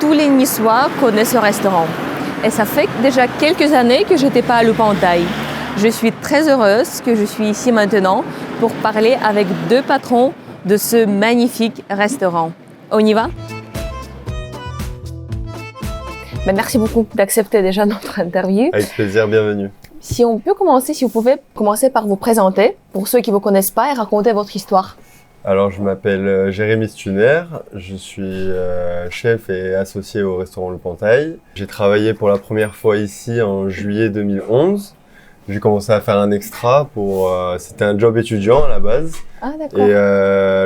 tous les Niçois connaissent ce restaurant. Et ça fait déjà quelques années que je n'étais pas à Loup-en-Taille. Je suis très heureuse que je suis ici maintenant pour parler avec deux patrons de ce magnifique restaurant. On y va? Merci beaucoup d'accepter déjà notre interview. Avec plaisir, bienvenue. Si on peut commencer, si vous pouvez commencer par vous présenter, pour ceux qui ne vous connaissent pas, et raconter votre histoire. Alors, je m'appelle Jérémy Stuner, je suis chef et associé au restaurant Loup-en-Taille. J'ai travaillé pour la première fois ici en juillet 2011. J'ai commencé à faire un extra c'était un job étudiant à la base. Ah, d'accord. Et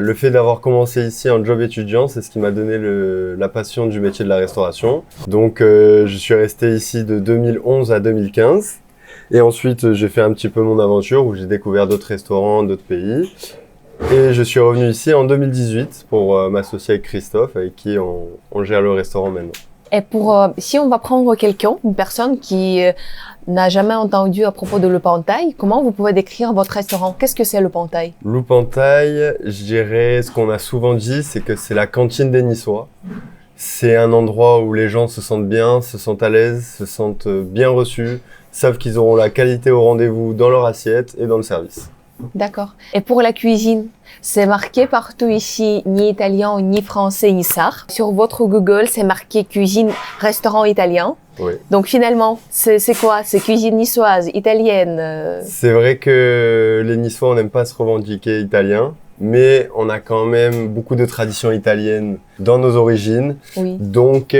le fait d'avoir commencé ici en job étudiant, c'est ce qui m'a donné la passion du métier de la restauration. Donc, je suis resté ici de 2011 à 2015. Et ensuite, j'ai fait un petit peu mon aventure où j'ai découvert d'autres restaurants, d'autres pays. Et je suis revenu ici en 2018 pour m'associer avec Christophe, avec qui on gère le restaurant maintenant. Et si on va prendre quelqu'un, une personne qui n'a jamais entendu à propos de Loup-en-Taille, comment vous pouvez décrire votre restaurant? Qu'est-ce que c'est Loup-en-Taille? Loup-en-Taille, je dirais, ce qu'on a souvent dit, c'est que c'est la cantine des Niçois. C'est un endroit où les gens se sentent bien, se sentent à l'aise, se sentent bien reçus, savent qu'ils auront la qualité au rendez-vous dans leur assiette et dans le service. D'accord. Et pour la cuisine, c'est marqué partout ici, ni italien, ni français, ni sarde. Sur votre Google, c'est marqué cuisine, restaurant italien. Oui. Donc finalement, c'est quoi? C'est cuisine niçoise, italienne? C'est vrai que les Niçois, on n'aime pas se revendiquer italien, mais on a quand même beaucoup de traditions italiennes dans nos origines. Oui. Donc,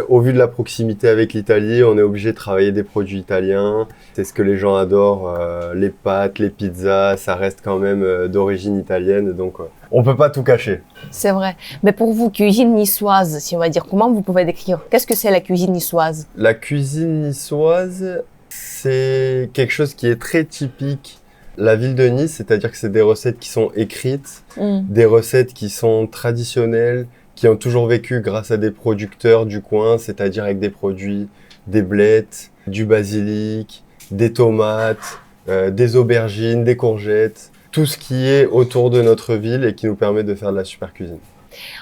au vu de la proximité avec l'Italie, on est obligé de travailler des produits italiens. C'est ce que les gens adorent, les pâtes, les pizzas, ça reste quand même d'origine italienne. Donc, on peut pas tout cacher. C'est vrai. Mais pour vous, cuisine niçoise, si on va dire, comment vous pouvez décrire? Qu'est-ce que c'est la cuisine niçoise? La cuisine niçoise, c'est quelque chose qui est très typique. La ville de Nice, c'est-à-dire que c'est des recettes qui sont écrites, des recettes qui sont traditionnelles, qui ont toujours vécu grâce à des producteurs du coin, c'est-à-dire avec des produits, des blettes, du basilic, des tomates, des aubergines, des courgettes, tout ce qui est autour de notre ville et qui nous permet de faire de la super cuisine.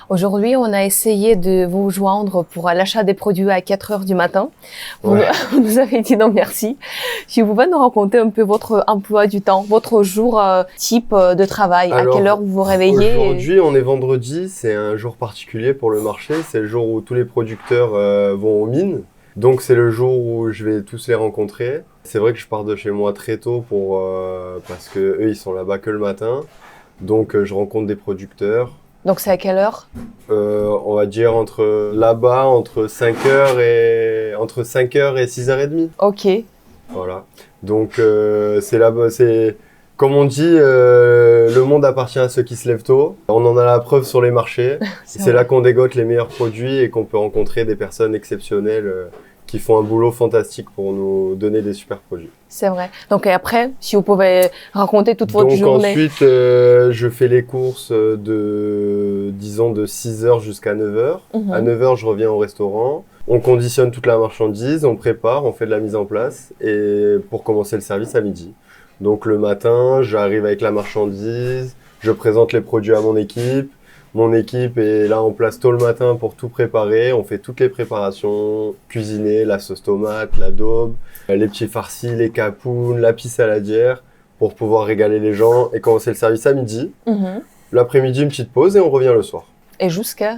Aujourd'hui, on a essayé de vous joindre pour l'achat des produits à 4 heures du matin. Vous nous avez dit non merci. Si vous pouvez nous raconter un peu votre emploi du temps, votre jour type de travail, alors, à quelle heure vous vous réveillez? Aujourd'hui, on est vendredi, c'est un jour particulier pour le marché. C'est le jour où tous les producteurs vont aux mines. Donc c'est le jour où je vais tous les rencontrer. C'est vrai que je pars de chez moi très tôt parce que eux ils sont là-bas que le matin. Donc je rencontre des producteurs. Donc c'est à quelle heure? On va dire entre 5h et 6h30. Ok. Voilà. Donc c'est là-bas, c'est comme on dit, le monde appartient à ceux qui se lèvent tôt. On en a la preuve sur les marchés. C'est là qu'on dégote les meilleurs produits et qu'on peut rencontrer des personnes exceptionnelles qui font un boulot fantastique pour nous donner des super produits. C'est vrai. Donc et après, si vous pouvez raconter toute votre journée. Ensuite, je fais les courses disons de 6h jusqu'à 9h. À 9h, je reviens au restaurant. On conditionne toute la marchandise, on prépare, on fait de la mise en place et pour commencer le service à midi. Donc le matin, j'arrive avec la marchandise, je présente les produits à mon équipe. Mon équipe est là en place tôt le matin pour tout préparer. On fait toutes les préparations, cuisiner, la sauce tomate, la daube, les petits farcis, les capounes, la pisse saladière pour pouvoir régaler les gens et commencer le service à midi. L'après-midi, une petite pause et on revient le soir. Et jusqu'à?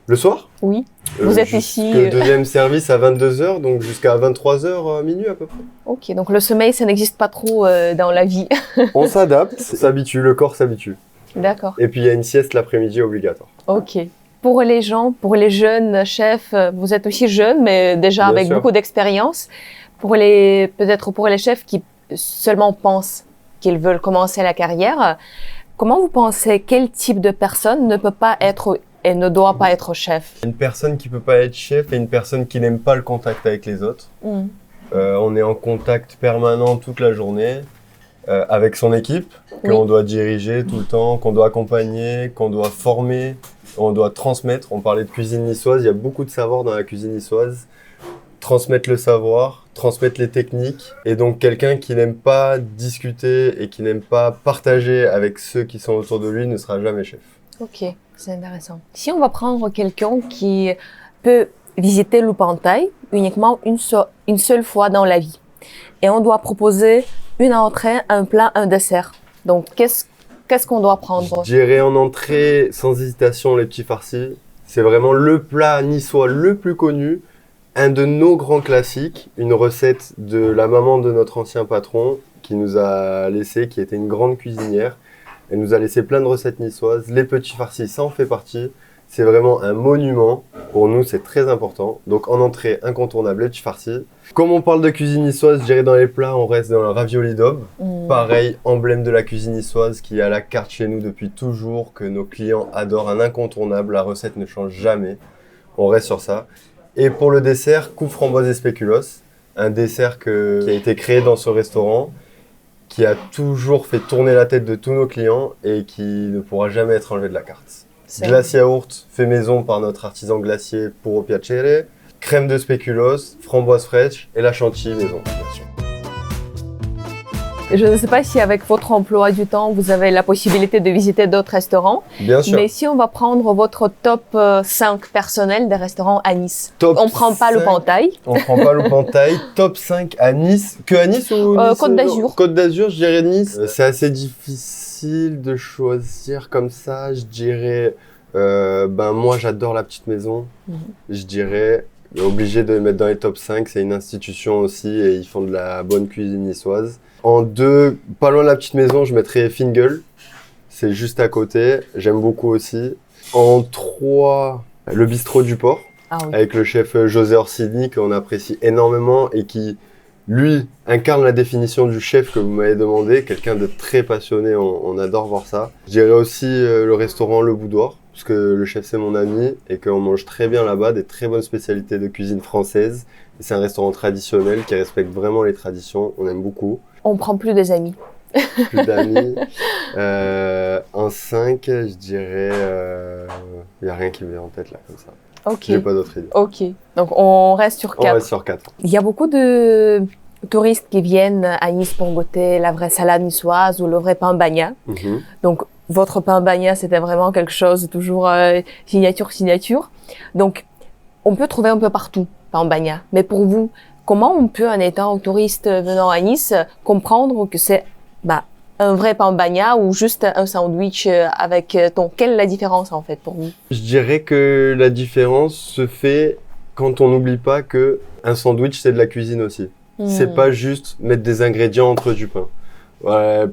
Le soir? Oui. Vous êtes ici. Le deuxième service à 22h, donc jusqu'à 23h, minuit à peu près. Ok, donc le sommeil, ça n'existe pas trop dans la vie. On s'adapte, s'habitue, le corps s'habitue. D'accord. Et puis il y a une sieste l'après-midi obligatoire. Ok. Pour les gens, pour les jeunes chefs, vous êtes aussi jeune, mais déjà Bien avec sûr. beaucoup d'expérience. Peut-être pour les chefs qui seulement pensent qu'ils veulent commencer la carrière, comment vous pensez quel type de personne ne peut pas être et ne doit pas être chef? Une personne qui peut pas être chef et une personne qui n'aime pas le contact avec les autres. On est en contact permanent toute la journée avec son équipe, qu'on doit diriger tout le temps, qu'on doit accompagner, qu'on doit former, on doit transmettre. On parlait de cuisine niçoise, il y a beaucoup de savoir dans la cuisine niçoise. Transmettre le savoir, transmettre les techniques. Et donc quelqu'un qui n'aime pas discuter et qui n'aime pas partager avec ceux qui sont autour de lui ne sera jamais chef. Ok, c'est intéressant. Si on va prendre quelqu'un qui peut visiter l'Oupentay uniquement une seule fois dans la vie. Et on doit proposer une entrée, un plat, un dessert. Donc, qu'est-ce qu'on doit prendre? Je dirais en entrée, sans hésitation, les petits farcis. C'est vraiment le plat niçois le plus connu. Un de nos grands classiques, une recette de la maman de notre ancien patron qui nous a laissé, qui était une grande cuisinière. Elle nous a laissé plein de recettes niçoises. Les petits farcis, ça en fait partie. C'est vraiment un monument. Pour nous, c'est très important. Donc en entrée, incontournable, les petits farcis. Comme on parle de cuisine niçoise, je dirais dans les plats, on reste dans le ravioli d'aube. Pareil, emblème de la cuisine niçoise qui est à la carte chez nous depuis toujours, que nos clients adorent, un incontournable. La recette ne change jamais. On reste sur ça. Et pour le dessert, coupe framboise et spéculoos, un dessert qui a été créé dans ce restaurant, qui a toujours fait tourner la tête de tous nos clients et qui ne pourra jamais être enlevé de la carte. Glace yaourt fait maison par notre artisan glacier Puro Piacere, crème de spéculoos, framboise fraîche et la chantilly maison, bien sûr. Je ne sais pas si avec votre emploi du temps, vous avez la possibilité de visiter d'autres restaurants. Bien sûr. Mais si on va prendre votre top 5 personnel des restaurants à Nice, on ne prend pas l'Oupentay. On ne prend pas l'Oupentay. Top 5 à Nice. Que à Nice ou Nice Côte d'Azur. Côte d'Azur, je dirais Nice. C'est assez difficile de choisir comme ça. Je dirais, moi j'adore la petite maison. Je dirais, obligé de les mettre dans les top 5. C'est une institution aussi et ils font de la bonne cuisine niçoise. En 2, pas loin de la petite maison, je mettrais Fingal. C'est juste à côté. J'aime beaucoup aussi. En 3, le bistrot du port. Avec le chef José Orsini qu'on apprécie énormément et qui, lui, incarne la définition du chef que vous m'avez demandé. Quelqu'un de très passionné, on adore voir ça. Je dirais aussi le restaurant Le Boudoir, parce que le chef c'est mon ami et qu'on mange très bien là-bas, des très bonnes spécialités de cuisine française. Et c'est un restaurant traditionnel qui respecte vraiment les traditions, on aime beaucoup. On prend plus des amis. Plus d'amis. En 5, je dirais, il n'y a rien qui me vient en tête là comme ça. Ok. J'ai pas d'autres idées. Ok. Donc on reste sur 4. On reste sur 4. Il y a beaucoup de touristes qui viennent à Nice pour goûter la vraie salade niçoise ou le vrai pain bagna. Donc votre pain bagna, c'était vraiment quelque chose de toujours signature. Donc on peut trouver un peu partout pain bagna. Mais pour vous, comment on peut, en étant touriste venant à Nice, comprendre que c'est un vrai pain bagna ou juste un sandwich avec ton... Quelle est la différence en fait pour vous? Je dirais que la différence se fait quand on n'oublie pas que un sandwich c'est de la cuisine aussi. C'est pas juste mettre des ingrédients entre du pain.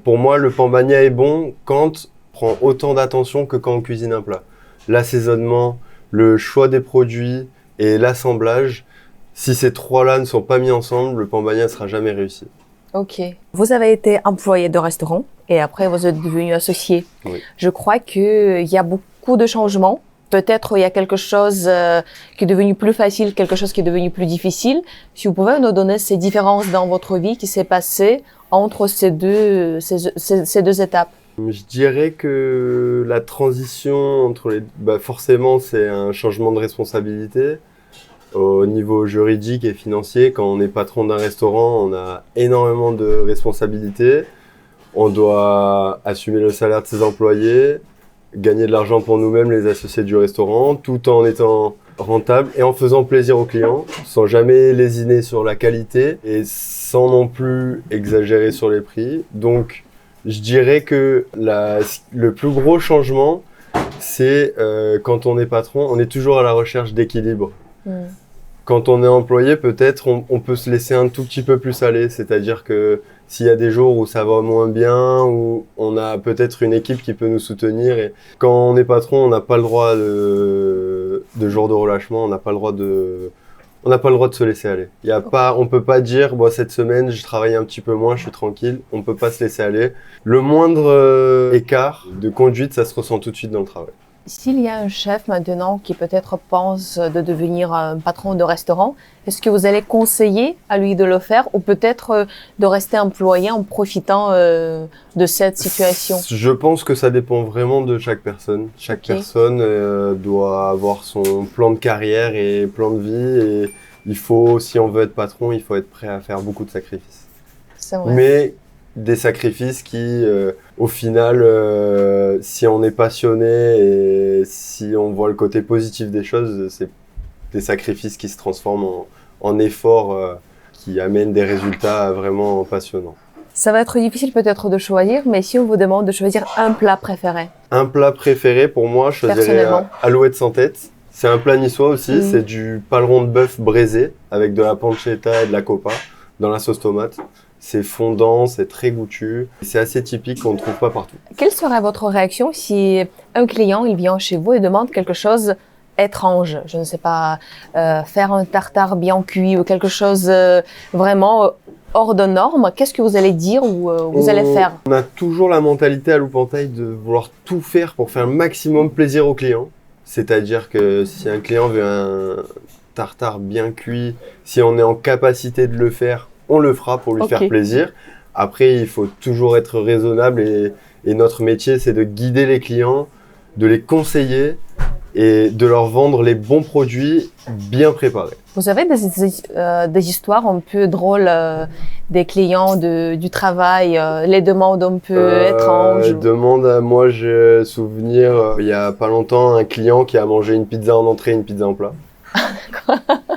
Pour moi, le pain bagna est bon quand on prend autant d'attention que quand on cuisine un plat. L'assaisonnement, le choix des produits et l'assemblage. Si ces trois-là ne sont pas mis ensemble, le pain bagna ne sera jamais réussi. Ok. Vous avez été employé de restaurant et après vous êtes devenu associé. Oui. Je crois qu'il y a beaucoup de changements. Peut-être il y a quelque chose qui est devenu plus facile, quelque chose qui est devenu plus difficile. Si vous pouvez nous donner ces différences dans votre vie qui s'est passée entre ces deux étapes. Je dirais que la transition entre les... forcément, c'est un changement de responsabilité. Au niveau juridique et financier, quand on est patron d'un restaurant, on a énormément de responsabilités. On doit assumer le salaire de ses employés, gagner de l'argent pour nous-mêmes, les associés du restaurant, tout en étant rentable et en faisant plaisir aux clients, sans jamais lésiner sur la qualité et sans non plus exagérer sur les prix. Donc, je dirais que le plus gros changement, c'est quand on est patron, on est toujours à la recherche d'équilibre. Quand on est employé, peut-être on peut se laisser un tout petit peu plus aller, c'est-à-dire que s'il y a des jours où ça va moins bien, où on a peut-être une équipe qui peut nous soutenir. Et quand on est patron, on n'a pas le droit de jour de relâchement, on n'a pas le droit de se laisser aller. On peut pas dire cette semaine je travaille un petit peu moins, je suis tranquille. On peut pas se laisser aller. Le moindre écart de conduite, ça se ressent tout de suite dans le travail. S'il y a un chef maintenant qui peut-être pense de devenir un patron de restaurant, est-ce que vous allez conseiller à lui de le faire ou peut-être de rester employé en profitant de cette situation? Je pense que ça dépend vraiment de chaque personne. Chaque personne doit avoir son plan de carrière et plan de vie. Et si on veut être patron, il faut être prêt à faire beaucoup de sacrifices. C'est vrai. Mais des sacrifices qui, au final, si on est passionné et si on voit le côté positif des choses, c'est des sacrifices qui se transforment en efforts qui amènent des résultats vraiment passionnants. Ça va être difficile peut-être de choisir, mais si on vous demande de choisir un plat préféré? Un plat préféré pour moi, je choisirais Alouette sans tête. C'est un plat niçois aussi, c'est du paleron de bœuf braisé avec de la pancetta et de la copa dans la sauce tomate. C'est fondant, c'est très goûtu, c'est assez typique qu'on ne trouve pas partout. Quelle serait votre réaction si un client il vient chez vous et demande quelque chose étrange? Je ne sais pas, faire un tartare bien cuit ou quelque chose vraiment hors de norme. Qu'est-ce que vous allez dire ou vous allez faire? On a toujours la mentalité à Loupantaille de vouloir tout faire pour faire le maximum plaisir au client. C'est-à-dire que si un client veut un tartare bien cuit, si on est en capacité de le faire, on le fera pour lui faire plaisir. Après, il faut toujours être raisonnable et notre métier, c'est de guider les clients, de les conseiller et de leur vendre les bons produits bien préparés. Vous avez des histoires un peu drôles des clients du travail, les demandes un peu étranges? Moi j'ai souvenir, il y a pas longtemps, un client qui a mangé une pizza en entrée et une pizza en plat.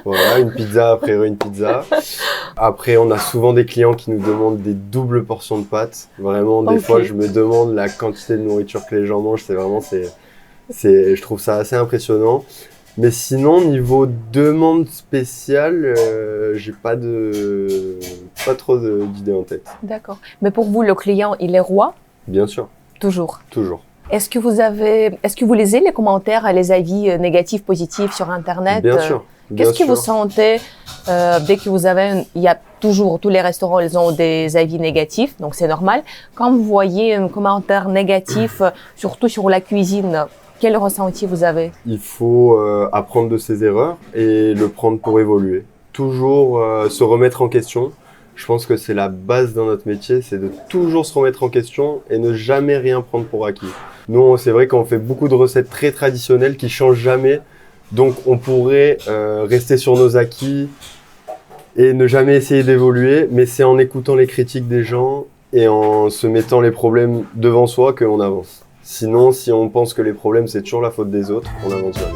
Voilà, une pizza après une pizza. Après, on a souvent des clients qui nous demandent des doubles portions de pâtes. Vraiment, des fois, je me demande la quantité de nourriture que les gens mangent. Je trouve ça assez impressionnant. Mais sinon, niveau demande spéciale, j'ai pas trop d'idées en tête. D'accord. Mais pour vous, le client, il est roi? Bien sûr. Toujours. Toujours. Est-ce que vous lisez les commentaires, les avis négatifs, positifs sur Internet? Bien sûr. Qu'est-ce que vous sentez dès que vous avez... Il y a toujours, tous les restaurants, ils ont des avis négatifs, donc c'est normal. Quand vous voyez un commentaire négatif, surtout sur la cuisine, quel ressenti vous avez? Il faut apprendre de ses erreurs et le prendre pour évoluer. Toujours se remettre en question. Je pense que c'est la base dans notre métier, c'est de toujours se remettre en question et ne jamais rien prendre pour acquis. Nous, c'est vrai qu'on fait beaucoup de recettes très traditionnelles qui changent jamais. Donc, on pourrait rester sur nos acquis et ne jamais essayer d'évoluer. Mais c'est en écoutant les critiques des gens et en se mettant les problèmes devant soi qu'on avance. Sinon, si on pense que les problèmes, c'est toujours la faute des autres, on n'avance jamais.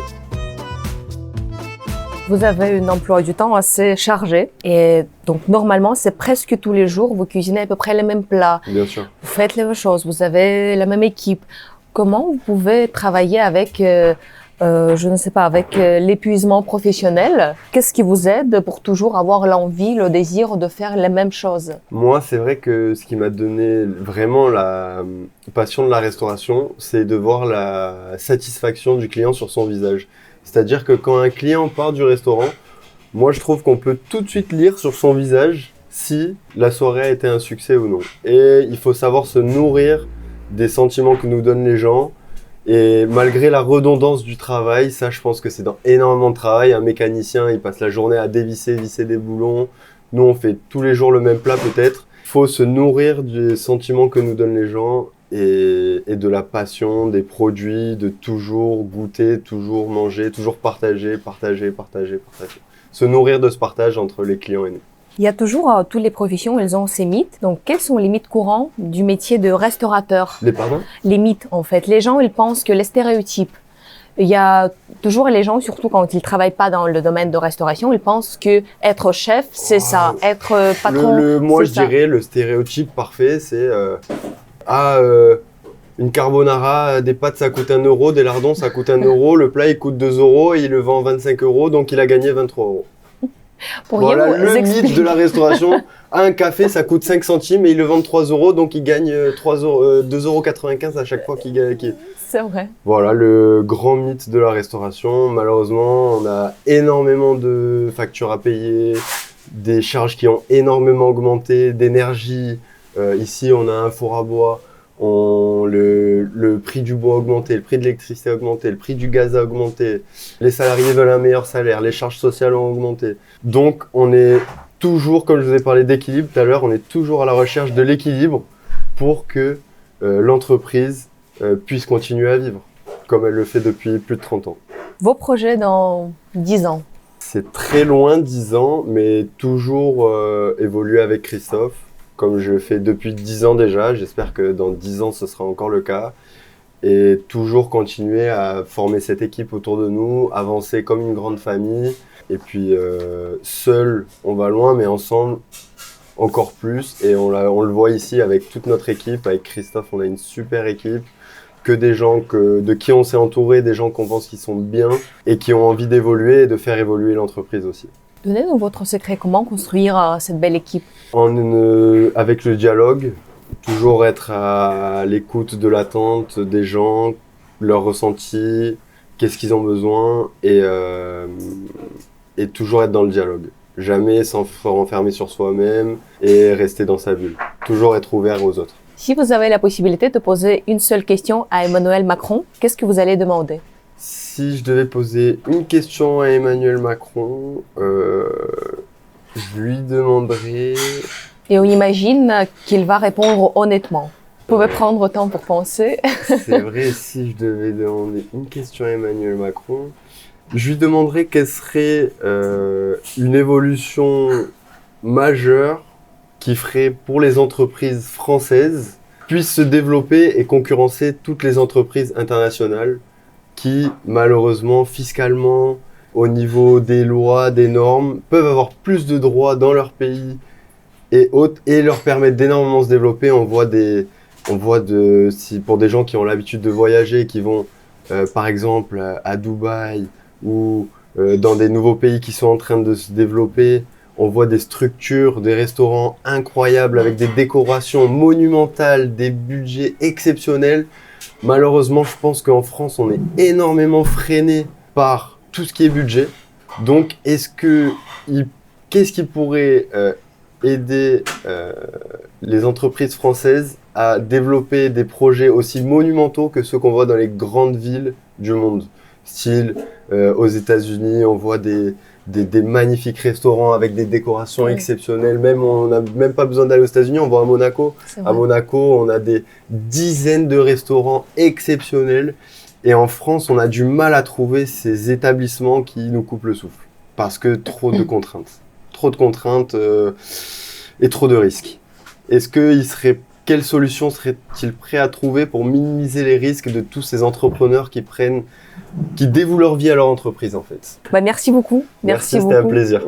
Vous avez un emploi du temps assez chargé et donc normalement, c'est presque tous les jours, vous cuisinez à peu près les mêmes plats. Bien sûr. Vous faites les mêmes choses, vous avez la même équipe. Comment vous pouvez travailler avec, je ne sais pas, avec l'épuisement professionnel? Qu'est-ce qui vous aide pour toujours avoir l'envie, le désir de faire les mêmes choses? Moi, c'est vrai que ce qui m'a donné vraiment la passion de la restauration, c'est de voir la satisfaction du client sur son visage. C'est-à-dire que quand un client part du restaurant, moi je trouve qu'on peut tout de suite lire sur son visage si la soirée a été un succès ou non. Et il faut savoir se nourrir des sentiments que nous donnent les gens. Et malgré la redondance du travail, ça je pense que c'est dans énormément de travail. Un mécanicien, il passe la journée à visser des boulons. Nous on fait tous les jours le même plat peut-être. Il faut se nourrir des sentiments que nous donnent les gens. Et de la passion, des produits, de toujours goûter, toujours manger, toujours partager. Se nourrir de ce partage entre les clients et nous. Il y a toujours, toutes les professions, elles ont ces mythes. Donc, quels sont les mythes courants du métier de restaurateur? Les mythes, en fait. Les gens, ils pensent que les stéréotypes. Il y a toujours les gens, surtout quand ils travaillent pas dans le domaine de restauration, ils pensent que être chef, c'est ça. Être patron, moi, je dirais, le stéréotype parfait, c'est... une carbonara, des pâtes ça coûte 1 euro, des lardons ça coûte 1 euro, le plat il coûte 2 euros et il le vend 25 euros, donc il a gagné 23 euros. Voilà le mythe de la restauration. Un café ça coûte 5 centimes et il le vend 3 euros, donc il gagne 2,95 € à chaque fois qu'il gagne. C'est vrai. Voilà le grand mythe de la restauration. Malheureusement, on a énormément de factures à payer, des charges qui ont énormément augmenté, d'énergie. Ici, on a un four à bois, le prix du bois a augmenté, le prix de l'électricité a augmenté, le prix du gaz a augmenté, les salariés veulent un meilleur salaire, les charges sociales ont augmenté. Donc, on est toujours, comme je vous ai parlé d'équilibre tout à l'heure, on est toujours à la recherche de l'équilibre pour que l'entreprise puisse continuer à vivre, comme elle le fait depuis plus de 30 ans. Vos projets dans 10 ans? C'est très loin, 10 ans, mais toujours évoluer avec Christophe. Comme je fais depuis 10 ans déjà, j'espère que dans 10 ans ce sera encore le cas. et toujours continuer à former cette équipe autour de nous, avancer comme une grande famille. Et puis seul, on va loin, mais ensemble, encore plus. Et on le voit ici avec toute notre équipe. Avec Christophe, on a une super équipe. Que des gens de qui on s'est entouré, des gens qu'on pense qu'ils sont bien et qui ont envie d'évoluer et de faire évoluer l'entreprise aussi. Donnez-nous votre secret, comment construire cette belle équipe? Avec le dialogue, toujours être à l'écoute de l'attente des gens, leurs ressentis, qu'est-ce qu'ils ont besoin et toujours être dans le dialogue. Jamais s'en renfermer sur soi-même et rester dans sa bulle. Toujours être ouvert aux autres. Si vous avez la possibilité de poser une seule question à Emmanuel Macron, qu'est-ce que vous allez demander? Si je devais poser une question à Emmanuel Macron, je lui demanderais... Et on imagine qu'il va répondre honnêtement. Vous pouvez prendre le temps pour penser. C'est vrai, si je devais demander une question à Emmanuel Macron, je lui demanderais quelle serait une évolution majeure qui ferait pour les entreprises françaises puissent se développer et concurrencer toutes les entreprises internationales qui, malheureusement, fiscalement, au niveau des lois, des normes, peuvent avoir plus de droits dans leur pays et leur permettre d'énormément se développer. Pour des gens qui ont l'habitude de voyager, qui vont par exemple à Dubaï ou dans des nouveaux pays qui sont en train de se développer, on voit des structures, des restaurants incroyables avec des décorations monumentales, des budgets exceptionnels. Malheureusement, je pense qu'en France, on est énormément freiné par tout ce qui est budget. Donc, qu'est-ce qui pourrait aider les entreprises françaises à développer des projets aussi monumentaux que ceux qu'on voit dans les grandes villes du monde? Style, aux États-Unis, on voit des magnifiques restaurants avec des décorations exceptionnelles. On n'a même pas besoin d'aller aux États-Unis, on va à Monaco. À Monaco, on a des dizaines de restaurants exceptionnels. Et en France, on a du mal à trouver ces établissements qui nous coupent le souffle. Parce que trop de contraintes. Trop de contraintes et trop de risques. Quelle solution serait-il prêt à trouver pour minimiser les risques de tous ces entrepreneurs qui dévouent leur vie à leur entreprise en fait? Merci beaucoup. Merci, c'était un plaisir.